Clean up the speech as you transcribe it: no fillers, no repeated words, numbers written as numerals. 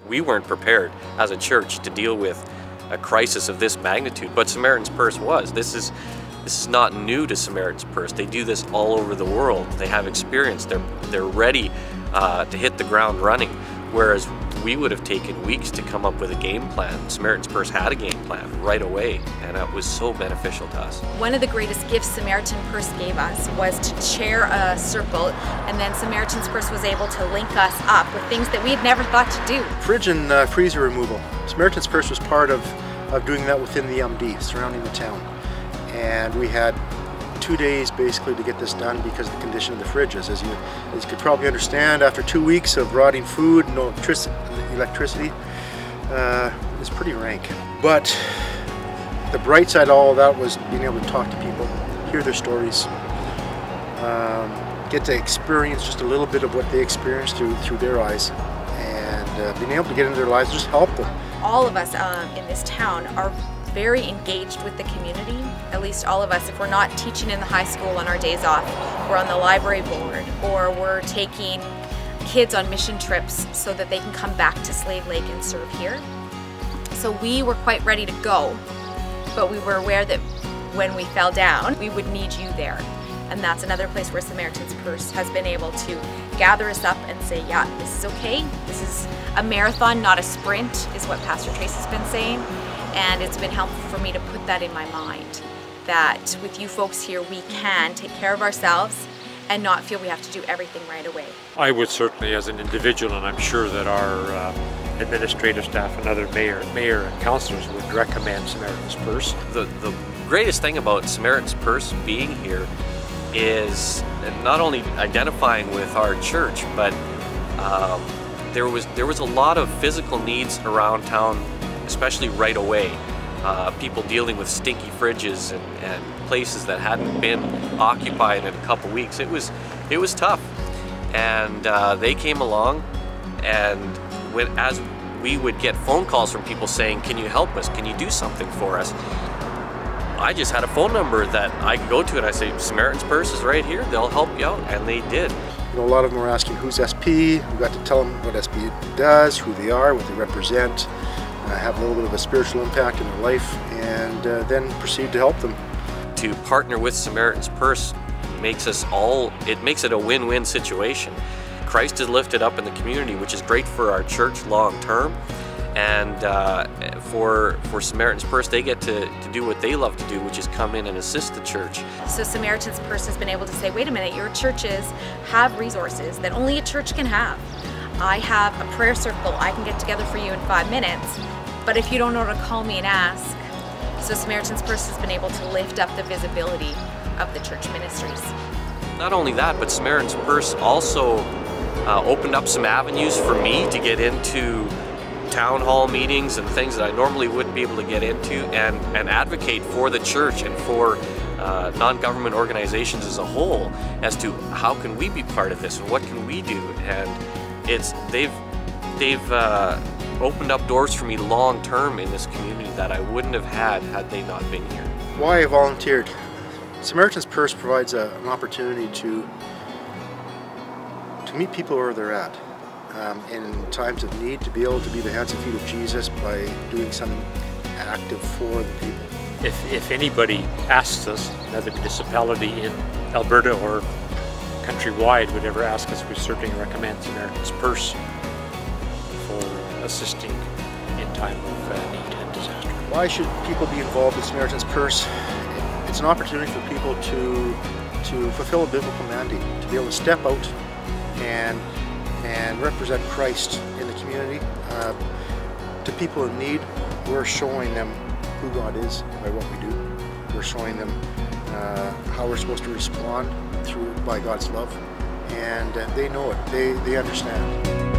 We weren't prepared as a church to deal with a crisis of this magnitude, but Samaritan's Purse was. This is not new to Samaritan's Purse. They do this all over the world. They have experience. They're ready to hit the ground running, whereas we would have taken weeks to come up with a game plan. Samaritan's Purse had a game plan right away, and it was so beneficial to us. One of the greatest gifts Samaritan Purse gave us was to chair a circle, and then Samaritan's Purse was able to link us up with things that we had never thought to do. Fridge and freezer removal. Samaritan's Purse was part of doing that within the MD, surrounding the town. And we had 2 days basically to get this done because of the condition of the fridges. As you could probably understand, after 2 weeks of rotting food, no electricity, it's pretty rank. But the bright side of all of that was being able to talk to people, hear their stories, get to experience just a little bit of what they experienced through their eyes, and being able to get into their lives, just help them. All of us in this town are very engaged with the community, at least all of us. If we're not teaching in the high school on our days off, we're on the library board, or we're taking kids on mission trips so that they can come back to Slave Lake and serve here. So we were quite ready to go, but we were aware that when we fell down, we would need you there. And that's another place where Samaritan's Purse has been able to gather us up and say, yeah, this is okay. This is a marathon, not a sprint, is what Pastor Tracy's been saying. And it's been helpful for me to put that in my mind, that with you folks here, we can take care of ourselves and not feel we have to do everything right away. I would certainly, as an individual, and I'm sure that our administrative staff and other mayor and councillors would recommend Samaritan's Purse. The greatest thing about Samaritan's Purse being here is not only identifying with our church, but there was a lot of physical needs around town, especially right away. People dealing with stinky fridges and places that hadn't been occupied in a couple weeks. It was tough, and they came along, and as we would get phone calls from people saying, "Can you help us? Can you do something for us?" I just had a phone number that I could go to, and I say, "Samaritan's Purse is right here. They'll help you out," and they did. You know, a lot of them were asking, "Who's SP?" We got to tell them what SP does, who they are, what they represent. Have a little bit of a spiritual impact in their life, and then proceed to help them. To partner with Samaritan's Purse makes it a win-win situation. Christ is lifted up in the community, which is great for our church long term, and for Samaritan's Purse, they get to do what they love to do, which is come in and assist the church. So Samaritan's Purse has been able to say, wait a minute, your churches have resources that only a church can have. I have a prayer circle I can get together for you in 5 minutes, but if you don't know to call me and ask. So Samaritan's Purse has been able to lift up the visibility of the church ministries. Not only that, but Samaritan's Purse also opened up some avenues for me to get into town hall meetings and things that I normally wouldn't be able to get into, and advocate for the church and for non-government organizations as a whole as to how can we be part of this and what can we do. And they've opened up doors for me long term in this community that I wouldn't have had they not been here. Why I volunteered? Samaritan's Purse provides an opportunity to meet people where they're at in times of need, to be able to be the hands and feet of Jesus by doing something active for the people. If anybody asks us, another municipality in Alberta or countrywide would ever ask us, we certainly recommend Samaritan's Purse for assisting in time of need and disaster. Why should people be involved in Samaritan's Purse? It's an opportunity for people to fulfill a biblical mandate, to be able to step out and represent Christ in the community. To people in need, we're showing them who God is by what we do. We're showing them how we're supposed to respond by God's love, and they know it. They understand.